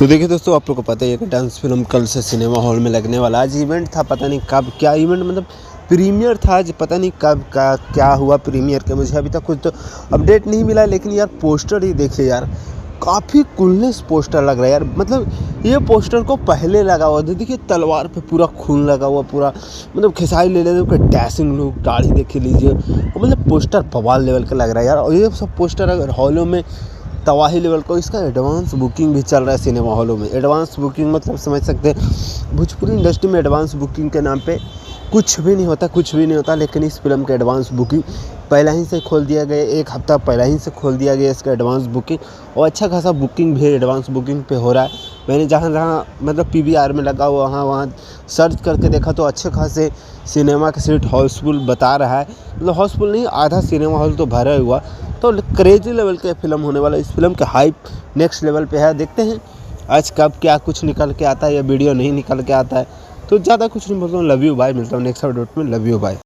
तो देखिए दोस्तों, आप लोग को पता ही है कि डांस फिल्म कल से सिनेमा हॉल में लगने वाला। आज इवेंट था, पता नहीं कब क्या इवेंट, मतलब प्रीमियर था आज, पता नहीं कब का क्या हुआ प्रीमियर के। मुझे अभी तक कुछ तो अपडेट नहीं मिला, लेकिन यार पोस्टर ही देखिए यार, काफ़ी कूलनेस पोस्टर लग रहा है यार। मतलब ये पोस्टर को पहले लगा हुआ था, देखिए तलवार पे पूरा खून लगा हुआ, पूरा मतलब खिसाई ले लेते, डैशिंग लुक, दाढ़ी देख लीजिए, मतलब पोस्टर बवाल लेवल का लग रहा है यार। और ये सब पोस्टर अगर हॉलों में तबाही लेवल को, इसका एडवांस बुकिंग भी चल रहा है सिनेमा हॉलों में। एडवांस बुकिंग मतलब समझ सकते हैं, भोजपुरी इंडस्ट्री में एडवांस बुकिंग के नाम पे कुछ भी नहीं होता, कुछ भी नहीं होता। लेकिन इस फिल्म का एडवांस बुकिंग पहले ही से खोल दिया गया, एक हफ्ता पहले ही से खोल दिया गया इसका एडवांस बुकिंग। और अच्छा खासा बुकिंग भी एडवांस बुकिंग पे हो रहा है। मैंने जहाँ जहाँ मतलब PVR में लगा हुआ वहाँ सर्च करके देखा तो अच्छे खासे सिनेमा का सीट हाउसफुल बता रहा है। मतलब हाउसफुल नहीं, आधा सिनेमा हॉल तो भरा हुआ। तो क्रेजी लेवल के फिल्म होने वाला, इस फिल्म का हाइप नेक्स्ट लेवल पे है। देखते हैं आज कब क्या कुछ निकल के आता है या वीडियो नहीं निकल के आता है। तो ज़्यादा कुछ नहीं बोलता हूँ, लव यू बाय, मिलता हूँ नेक्स्ट अपडेट में, लव यू बाय।